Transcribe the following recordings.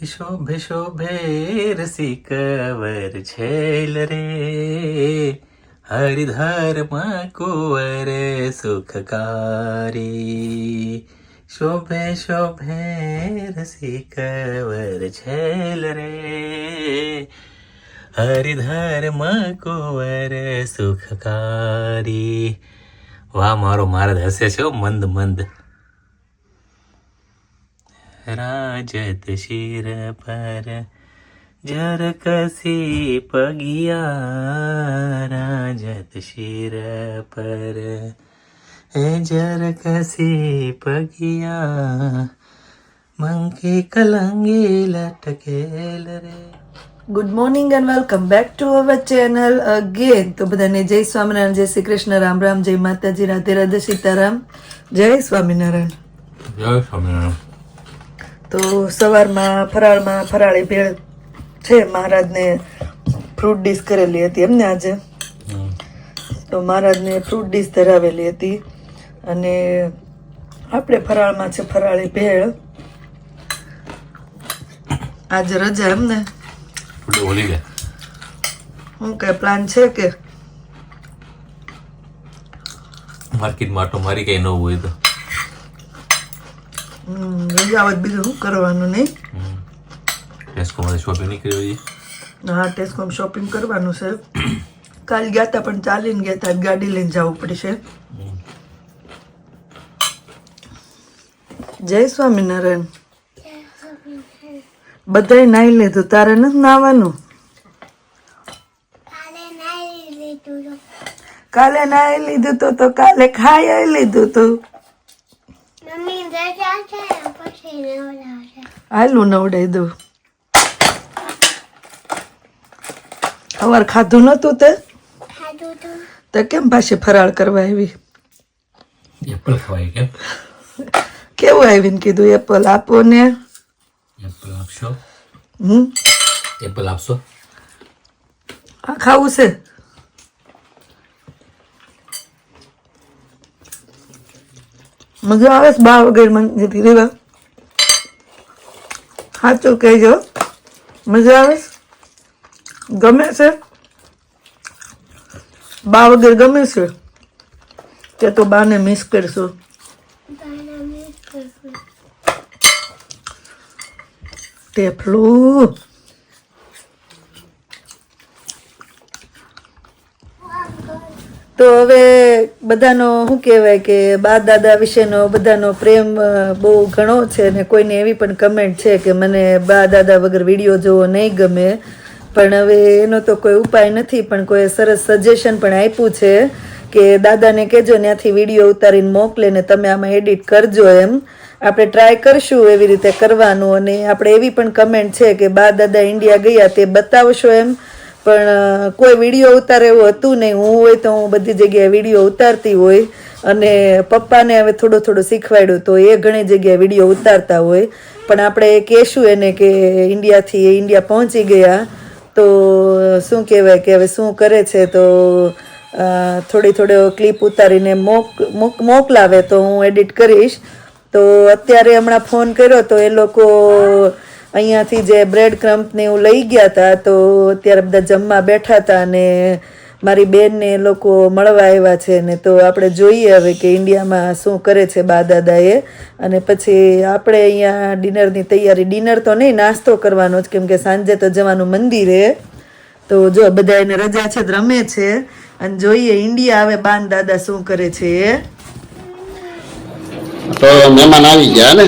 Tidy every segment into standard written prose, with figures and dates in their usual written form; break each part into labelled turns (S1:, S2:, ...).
S1: શોભે શોભે રસી કવર છેલ રે હરિધર્મ કુંવર સુખકારી. શોભે શોભે રસી કવર છેલ રે હરિધર્મ કુંવર સુખકારી. વાહ, મારો મહારાજ હસે છે મંદ મંદ. રાજત શિર પર ઝરકસી પગિયા, રાજત શિર પર ઝરકસી પગિયા, મંકી કલંગી લટકેલ રે.
S2: Good morning and welcome back to our channel again. તો બધાને જય સ્વામિનારાયણ, જય શ્રી કૃષ્ણ, રામ રામ, જય માતાજી, રાધે રાધે, સીતારામ, જય સ્વામિનારાયણ.
S1: જય સ્વામિનારાયણ.
S2: તો સવારમાં ફરાળમાં ફરાળી ભેળ છે, મહારાજને ફ્રૂટ ડીશ કરેલી હતી એમને આજે. તો મહારાજને ફ્રૂટ ડીશ ધરાવેલી હતી અને આપણે ફરાળમાં છે ફરાળી ભેળ. આજે રજા એમને. શું કઈ પ્લાન છે કે
S1: માર્કેટમાં આટો મારી કઈ ન હોય તો
S2: રજા આવે બીજું શું કરવાનું નહીં.
S1: ટેસ્કોમાં શોપિંગ નહીં કરી હોય.
S2: હા, ટેસ્કોમ શોપિંગ કરવાનું છે. કાલ ગયા હતા પણ ચાલીને ગયા હતા, ગાડી લઈને જવું પડશે. જય સ્વામિનારાયણ. બધાય નાઈ લીધું, તારે નથી નાવાનું? કાલે નાઈ લીધું તો કાલે ખાઈ લીધું તો હાલું નવડાઈ દઉં. સવાર ખાધું નતું તે કેમ પાછી ફરાળ કરવા આવી?
S1: એપલ ખવાય કેમ?
S2: કેવું આવીને કીધું એપલ આપો ને.
S1: એપલ આપશો?
S2: હમ,
S1: એપલ આપશો?
S2: આ ખાવું છે. મજા આવે છે બા વગર મને રેવા? સાચું કહેજો, મજા આવે છે? ગમે છે? બા વગર ગમે છે કે તો બાને મિસ કરશો? ટેફલું તો હવે બધાનો શું કહેવાય કે બા દાદા વિશેનો બધાનો પ્રેમ બહુ ઘણો છે અને કોઈને એવી પણ કમેન્ટ છે કે મને બા દાદા વગર વિડીયો જોવો નહીં ગમે. પણ હવે એનો તો કોઈ ઉપાય નથી, પણ કોઈ સરસ સજેશન પણ આપ્યું છે કે દાદાને કહેજો ત્યાંથી વિડીયો ઉતારીને મોકલે ને તમે આમાં એડિટ કરજો એમ. આપણે ટ્રાય કરશું એવી રીતે કરવાનું. અને આપણે એવી પણ કમેન્ટ છે કે બા દાદા ઇન્ડિયા ગયા તે બતાવશો એમ, પણ કોઈ વિડીયો ઉતારે એવું હતું નહીં. હું હોય તો હું બધી જગ્યાએ વિડીયો ઉતારતી હોય અને પપ્પાને હવે થોડું થોડું શીખવાડ્યું તો એ ઘણી જગ્યાએ વિડીયો ઉતારતા હોય. પણ આપણે કહેશું એને કે ઇન્ડિયા પહોંચી ગયા તો શું કહેવાય કે હવે શું કરે છે તો થોડી ક્લિપ ઉતારીને મોકલાવે તો હું એડિટ કરીશ. તો અત્યારે હમણાં ફોન કર્યો તો એ લોકો અહીંયાથી જે બ્રેડ ક્રમ્પને એવું લઈ ગયા હતા તો અત્યારે બધા જમવા બેઠા હતા અને મારી બેનને એ લોકો મળવા આવ્યા છે ને. તો આપણે જોઈએ હવે કે ઇન્ડિયામાં શું કરે છે બા દાદાએ. અને પછી આપણે અહીંયા ડિનરની તૈયારી, ડિનર તો નહીં, નાસ્તો કરવાનો જ, કેમ કે સાંજે તો જવાનું મંદિરે. તો જો બધા એને રજા છે, રમે છે અને જોઈએ ઇન્ડિયા આવે બાન દાદા શું કરે છે.
S3: તો મહેમાન આવી ગયા ને,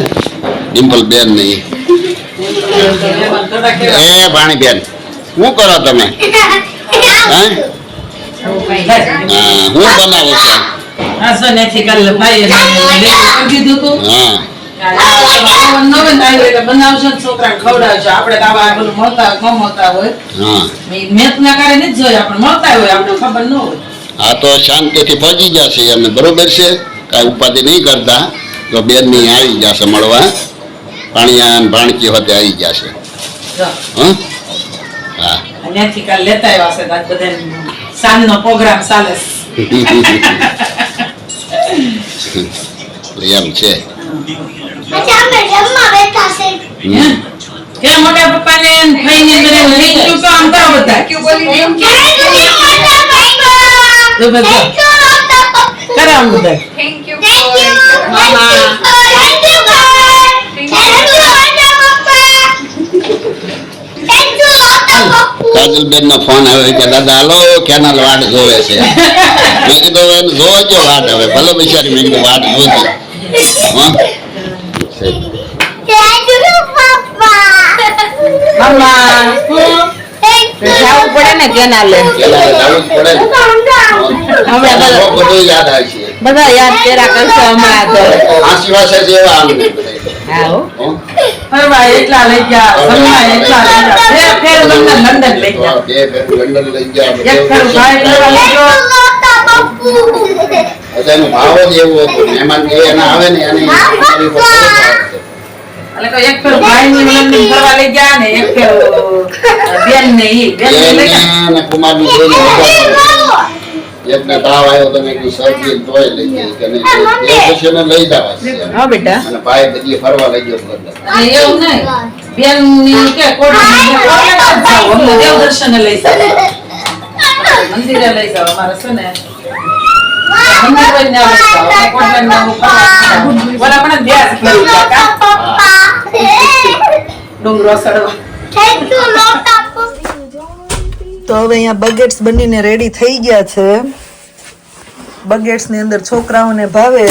S3: ડિમ્પલ બેન ને એ ભાણી બેન, શું કરો તમે? શું બનાવો છો? હા, તો શાંતિથી પહોંચી જશે એમને, બરોબર છે, કાંઈ ઉપાધિ નહીં કરતા. તો બેન ની આવી જશે મળવા, ભાણિયા ભાણકી હોતે આવી જશે. હા,
S4: સાંજનો પ્રોગ્રામ ચાલે
S3: એમ છે.
S4: કે મોટા પપ્પાને ભાઈને બધાને thank you તો આમ કરો બધા. તો બધા કરો આમ બધા.
S3: કાજલબેન નો ફોન આવ્યો કે દાદા હાલો કેનાલ વાટ જોવે છે. મેં કીધું એને જોજો વાટ હવે ભલે બિચારી મેં કીધું વાટ જોજો. હા છે.
S4: મમ્મા જાવું પડે ને કેનાલે.
S3: કેનાલે જવું જ પડે ને.
S4: હમણાં
S3: બધું યાદ આવે છે.
S4: બધા યાદ કર્યા કરશે હમણાં તો.
S3: આસી વાસે જેવા આમ બધા.
S4: હા હો.
S3: હો?
S4: ફરવા એટલા લઈ ગયા, ફરવા એટલા લઈ ગયા. બે ફેર લંડન લઈ ગયા.
S3: બે ફેર લંડન લઈ ગયા.
S4: એક ફેર ભાઈ ફરવા લઈ ગયો.
S3: એનો ભાવ જ એવો હતો. મહેમાન જે એના આવે ને એને એની ઉપર સરસ ભાવ છે.
S4: એટલે કે એક ફેર ભાઈને લંડન ફરવા લઈ ગયા ને એક ફેર બેન ને ઈ બેન ને લઈ ગયા.
S3: એને અને કુમારનું જોઈને મજા આવે. એકને તાવ આવ્યો તો મેં કીધું શરદી તોય લઈ ગઈ કે નહીં એ પછી એને લઈ જવા છે.
S4: હા બેટા.
S3: અને ભાઈ બધી ફરવા લઈ ગયો લંડન.
S4: અને એવું નહીં બેન ની કે કોટન દેવ દર્શને લઈ જાવ મંદિરે લઈ જાવ અમારે છે ને મંદિર હોય ને લઈ જાવ કોટન ના બોલા પણ ધ્યાન કરી કા ડુંગરો સડવા.
S2: તો હવે અહીંયા બગેટ્સ બનીને રેડી થઈ ગયા છે. બગેટ્સ ની અંદર છોકરાઓને ભાવે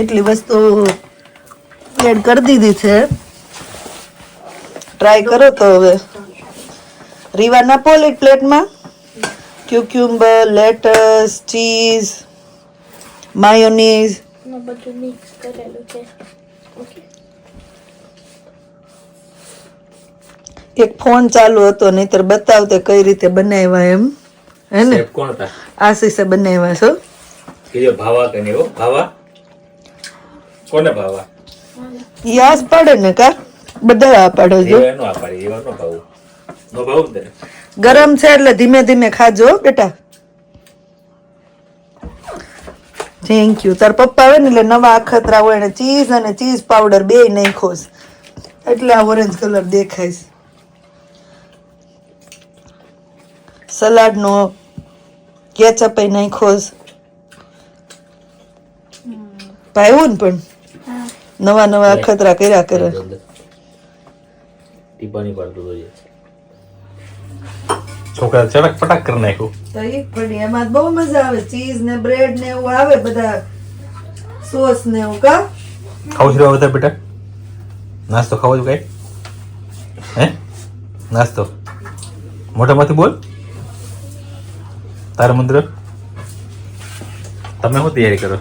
S2: એટલી વસ્તુ એડ કરી દીધી છે. ટ્રાય કરો તો હવે રીવા નાખો એક પ્લેટમાં. ક્યુક્યુમ્બર, લેટસ, ચીઝ, માયોનીઝ.
S5: બધું મિક્સ કરેલું છે. ઓકે.
S2: એક ફોન ચાલુ હતો નહીતર બતાવતે કઈ રીતે બનાવ્યા એમ હે ને.
S1: શેફ કોણ હતા?
S2: આશીષે બનાવ્યા છો.
S1: કીધું ભાવા કે નહીં હો? ભાવા કોને ભાવા?
S2: યાસ પાડે ને કા બધા આ પાડે જો.
S1: એવા નો આપાડે, એવા નો ભાવું. નો ભાવું ને.
S2: ગરમ છે એટલે ધીમે ધીમે ખાજો બેટા. Thank you. તાર પપ્પા આવે ને એટલે નવા અખતરા હોય ને ચીઝ અને ચીઝ પાવડર બે નાખ્યો છે એટલે આ ઓરેન્જ કલર દેખાય છે. સલાડ નો કેચઅપ એ નાખ્યો છે. ભાઈવું ને પણ નવા નવા અખતરા કર્યા કરે.
S1: ટીપાની પાડતું જોઈએ. છોકરા ચડક પટાક કરી નાખ્યું.
S2: તો એક પણ એમાં બહુ મજા આવે. ચીઝ ને બ્રેડ ને એવું આવે બધા સોસ ને એવું કા.
S1: ખાવું છે બધા બેટા? નાસ્તો ખાવો છે કઈ? હે નાસ્તો મોટામાંથી બોલ. તારા મંત્ર તમે શું તૈયારી કરો?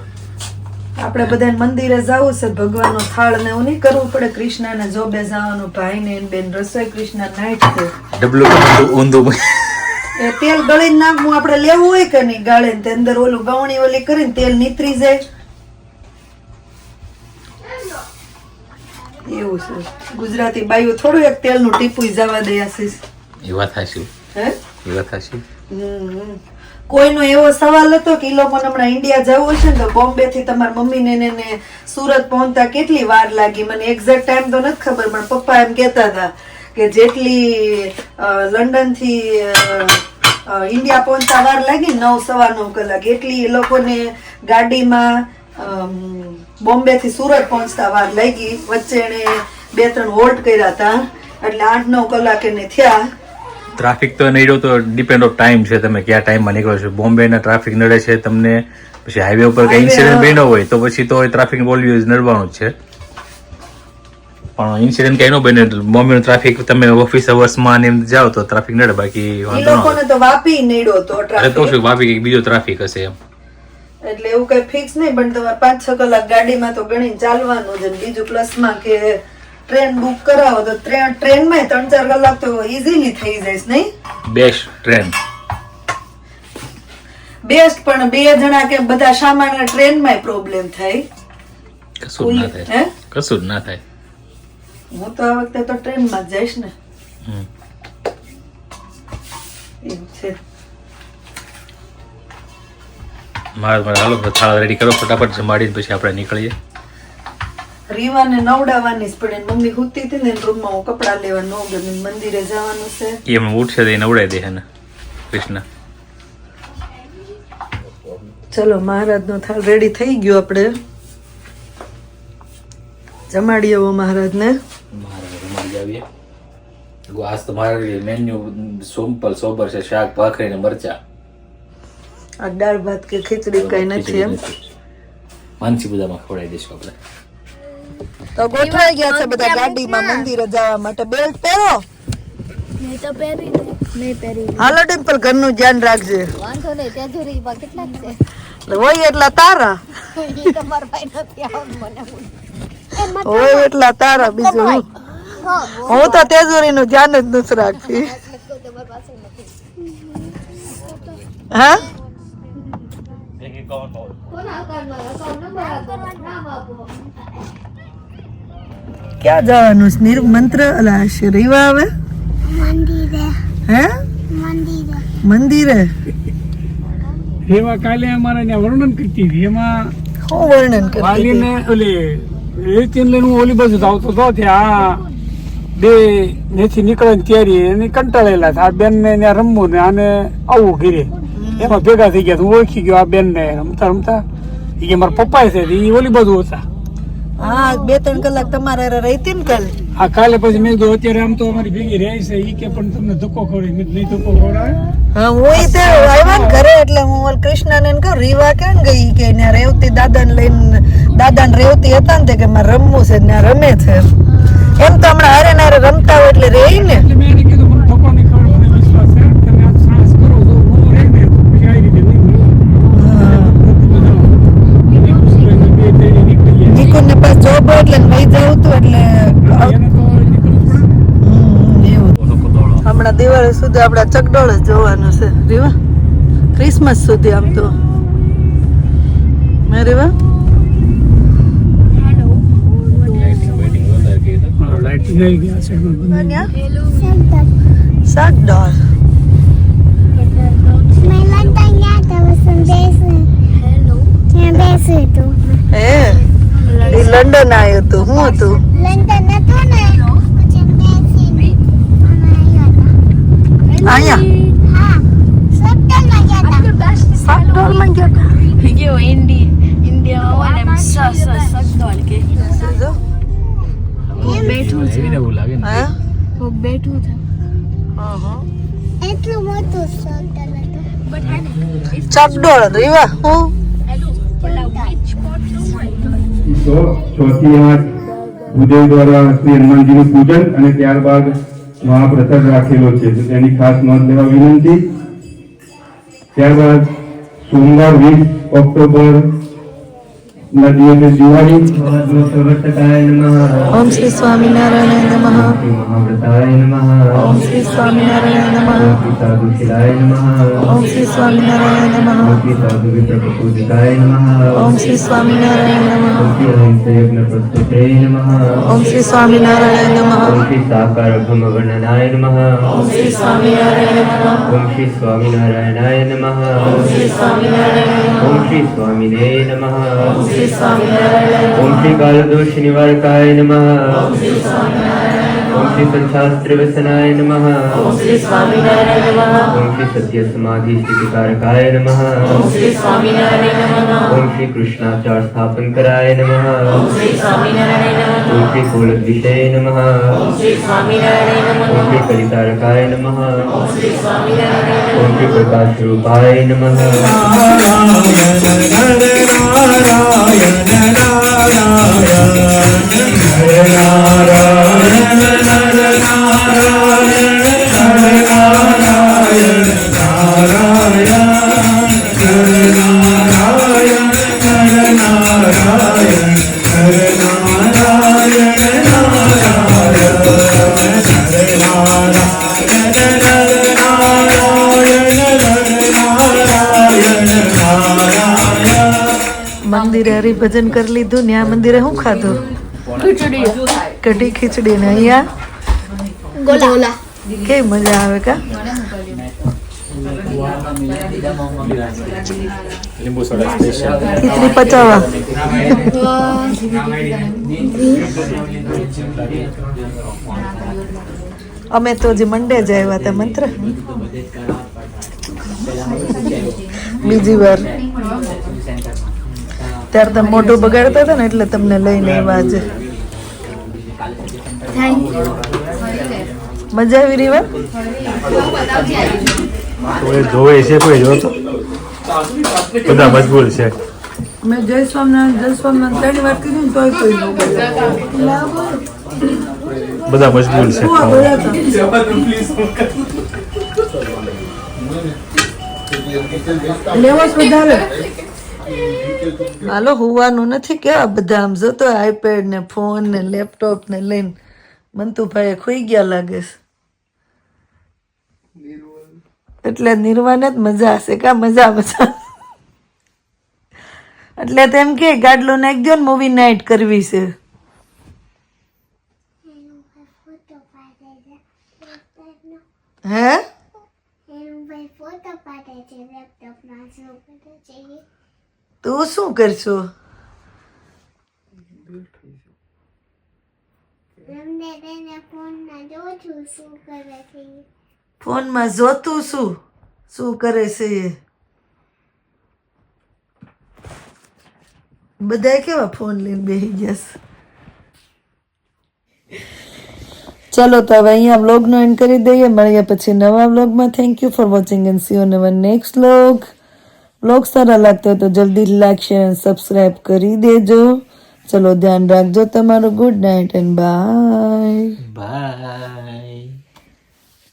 S2: આપણે બધા મંદિરે જવું છે. ભગવાનનો થાળ ને એવું નહીં કરવું પડે. કૃષ્ણને જોબે જવાનું. ભાઈ ને બેન રસોઈ કૃષ્ણ નાઈટ છે.
S1: ડબલું ઊંધું
S2: એ તેલ ગળીને નાખવું આપણે લેવું હોય કે નહીં ગાળે ને તે અંદર ઓલું ગવણી ઓલી કરીને તેલ નીતરી જાય એવું છે. ગુજરાતી બાઈઓ થોડું એક તેલનું ટીપું જવા દે આશીષ.
S1: એ વાત હાચી.
S2: હે
S1: એ વાત હાચી.
S2: કોઈનો એવો સવાલ હતો કે ઈ લોકોને હમણાં ઇન્ડિયા જવું હશે ને તો બોમ્બે થી તમારા મમ્મી ને સુરત પહોંચતા કેટલી વાર લાગી. મને એક્ઝેક્ટ ટાઈમ તો નથી ખબર પણ પપ્પા એમ કહેતા હતા કે જેટલી લંડન થી ઇન્ડિયા પહોંચતા વાર લાગી 9-9.25 કલાક એટલી એ લોકોને ગાડીમાં બોમ્બે થી સુરત પહોંચતા વાર લાગી. વચ્ચે એને 2-3 હોલ્ટ કર્યા હતા એટલે 8-9 કલાક એને થયા.
S1: ટ્રાફિક તો નડ્યો તો ડિપેન્ડ ઓફ ટાઈમ છે. તમે કયા ટાઈમમાં નીકળો છો. બોમ્બે ના ટ્રાફિક નડે છે તમને. પછી હાઈવે ઉપર કઈ ઇન્સિડન્ટ બન્યો હોય તો પછી તો ટ્રાફિક ઓલવેઝ નડવાનું જ છે. પણ ઇન્સિડન્ટ કઈ ન બને. બોમ્બે નું ટ્રાફિક તમે ઓફિસ અવર્સમાં એમ જાઓ તો ટ્રાફિક નડે. બાકી
S2: ઈ
S1: વાંધો ન
S2: લોકોને તો વાપી નડ્યો તો
S1: અરે તો
S2: ટ્રાફિક.
S1: શું વાપી કંઈક બીજો ટ્રાફિક હશે એમ.
S2: એટલે એવું કઈ ફિક્સ નહીં પણ તમારે 5-6 કલાક ગાડીમાં તો ગણીને ચાલવાનું છે. બીજું પ્લસમાં કે ટ્રેન બુક કરાવો તો ટ્રેનમાં 3-4 કલાક તો ઈઝીલી થઈ જાય નહીં.
S1: બેસ્ટ ટ્રેન
S2: બેસ્ટ પણ 2 જણા કે બધા સામાન્ય ટ્રેનમાં પ્રોબ્લેમ થાય.
S1: કશું જ ના
S2: હે?
S1: થાય. કશું જ ના થાય.
S2: હું તો આ વખતે તો ટ્રેનમાં જ જઈશ ને.
S1: હમ.
S2: એવું છે.
S1: મારે હાલો થાળ રેડી કરો ફટાફટ જમાડીને પછી આપણે નીકળીએ.
S2: રીવાને નવડાવવાની જ પડે મમ્મી હુતી હતી ને રૂમમાં હું કપડા લેવા ન ગમી મંદિરે જવાનું છે
S1: એ એમ ઉઠશે તો એને ઉડાઈ દે હે ને કૃષ્ણ.
S2: ચલો મહારાજનો થાળ રેડી થઈ ગયો આપણે જમાડીએ એવો મહારાજને.
S1: આજ તો મારે મેન્યુ સિમ્પલ સોબર છે, શાક ભાખરી ને મરચા.
S2: આ દાળ ભાત કે ખીચડી કઈ નથી એમ
S1: માનસી બધામાં ખવડાવી દઈશું આપણે.
S2: તો ગોઠવાઈ ગયા છે બધા ગાડીમાં મંદિરે જવા માટે. બેલ્ટ પહેરો.
S5: મેં તો પહેરી નહીં પહેરી
S2: હાલો ડિમ્પલ ઘરનું ધ્યાન રાખજે.
S5: વાંધો નહીં તેજુરીમાં કેટલા છે
S2: હોય એટલા તારા
S5: ઈ તો મારા ભાઈ નથી આવવાનું મને
S2: હોય એટલા તારા બીજું હું હું તો તેજુરીનું ધ્યાન જ નથી રાખતી. હા ક્યાં જવાનું છે? મંત્ર અલા રીવા આવે હે મંદિરે
S6: એવા કાલે અમારે ત્યાં વર્ણન કરતી હતી એમાં
S2: શું વર્ણન કરી
S6: વાલીને ઓલી રેતીને લઈને હું ઓલી બાજુ આવતો હતો ત્યાં બે નેથી નીકળે ત્યારે એને કંટાળેલા હતા. આ બેન ને ત્યાં રમવું ને આને આવવું ઘીરે એમાં ભેગા થઈ ગયા. હું ઓળખી ગયો આ બેન ને રમતા રમતા એ કે મારા પપ્પા છે એ ઓલી બાજુ હતા.
S2: હા 2-3 કલાક તમારે હારે રહી ને કાલે.
S6: આ કાલે પછી મેં કીધું અત્યારે આમ તો અમારી ભેગી રહે છે એ કે પણ તમને ધક્કો ખવડાવી મેં નહીં ધક્કો ખવડાવે.
S2: હા હું તે આવ્યા ને ઘરે એટલે હું ઓલ કૃષ્ણને કહું રીવા કેમ ગઈ કે ત્યાં રેવતી દાદાને લઈને દાદાને રેવતી હતા ને તે કે મારે રમવું છે ને રમે છે એમ તો હમણાં હારે ને હારે રમતા હોય એટલે રહી ને.
S6: એટલે મેં એને કીધું મને ધક્કો નહીં ખવડાવે મને વિશ્વાસ છે તમે આ સાહસ કરો તો હું રહે ને તો પછી આવી રીતે નહીં
S2: નિકુંજ ને પાસ જોબ એટલે વહી જવું હતું એટલે હમણાં દિવાળી સુધી આપડા ચકડોળ જ જોવાનું છે રીવા. ક્રિસમસ સુધી આમ તો મેં રીવા
S6: લાઈટિંગ આવી ગયા છે
S2: ચકડોળ હે એ લંડન આવ્યું હતું હું હતું અહીંયા સકડોળમાં ચકડોળ રીવા હું
S7: તો ચોથી આઠ ભૂદેવ દ્વારા શ્રી હનુમાનજીનું પૂજન અને ત્યારબાદ મહાપ્રસાદ રાખેલો છે તો તેની ખાસ નોંધ લેવા વિનંતી. ત્યારબાદ સોમવાર 20 ઓક્ટોબર ના દિવસે દિવાળી
S2: ઓમ શ્રી સ્વામિનારાયણ નમઃ
S7: મહાવ્રતાય નમઃ
S2: ઓમ શ્રી સ્વામિનારાયણ નમઃ
S7: સાધુશિલાય નમઃ
S2: ઓમ શ્રી સ્વામિનારાયણ નમઃ
S7: સાધુ વિપ્રપૂજિતાય નમઃ
S2: ઓમ શ્રી સ્વામિનારાયણ નમઃ
S7: યજ્ઞ પ્રસ્તુતે નમઃ
S2: ઓમ શ્રી સ્વામિનારાયણ નમઃ
S7: સાકાર ભ્રમવર્ણનાય નમઃ
S2: ઓમ શ્રી સ્વામિનારાયણ નમઃ
S7: ઓમ શ્રી સ્વામિનારાયણાય નમઃ
S2: ઓમ શ્રી સ્વામિનારાયણ
S7: ઓમ શ્રી સ્વામિને નમઃ
S2: ઓમ શ્રી સ્વામિનારાયણ
S7: ઓમ શ્રી કાલદોષ નિવારકાય નમઃ
S2: ઓમ શ્રી સ્વામિનારાયણ
S7: ઓમ શ્રી સંશાસ્ત્ર વ્યસનાય નમઃ
S2: ઓમ શ્રી સ્વામિનારાયણ નમઃ
S7: ઓમ શ્રી સત્ય સમાધિ સ્થિતિકારકાય નમઃ
S2: ઓમ શ્રી સ્વામિનારાયણ નમઃ
S7: ઓમ શ્રી કૃષ્ણાચાર સ્થાપન કરાય નમઃ
S2: ઓમ શ્રી સ્વામિનારાયણ નમઃ
S7: ઓમ શ્રી કુલદ્વિષય નમઃ
S2: ઓમ શ્રી સ્વામિનારાયણ નમઃ
S7: ઓમ શ્રી કલિતારકાય નમઃ
S2: ઓમ શ્રી સ્વામિનારાયણ
S7: ઓમ શ્રી પ્રકાશરૂપાય નમઃ
S2: મંદિરે હરિભજન કરી લીધું ને આ મંદિરે શું ખાધું? કઢી ખીચડી ને અહીંયા
S5: ગોલા
S2: કેવી મજા આવે કા?
S1: લીંબુ સોડા સ્પેશિયલ
S2: ખીચડી પચાવવા અમે તો જે મંડે જ આવ્યા હતા મંત્ર બીજી વાર ત્યારે તમે મોઢું બગાડતા હતા ને એટલે તમને લઈને આવ્યા આજે મજા આવી રહી વાત
S1: કોઈ જોવે છે કોઈ જોતો બધા મજબૂર છે
S2: મેં જય સ્વામિનારાયણ ત્રણ વાર કીધું ને તોય કોઈ ન
S1: બધા મજબૂર છે
S2: લેવો જ વધારે હાલો હોવાનું નથી કેવા બધા આમ જોતો આઈપેડ ને ફોન ને લેપટોપ ને લઈને મંતુભાઈ ખોઈ ગયા લાગે છે એટલે નિર્વાણ જ મજા હશે કા મજા એટલે તેમ કે ગાડલો નાખી દો ને મૂવી નાઇટ કરવી છે હે તું શું કરશો ફોનમાં જોતું શું કરે છે એ બધા કેવા ફોન લઈને બેસી ગયા છે ચલો તો હવે અહીંયા વ્લોગનો એન્ડ કરી દઈએ મળીએ પછી નવા વ્લોગમાં thank you for watching and see you in our next vlog સારા લાગતો હોય તો જલ્દી લાઈક શેર અને સબસ્ક્રાઈબ કરી દેજો ચલો ધ્યાન રાખજો તમારું good night and bye
S1: bye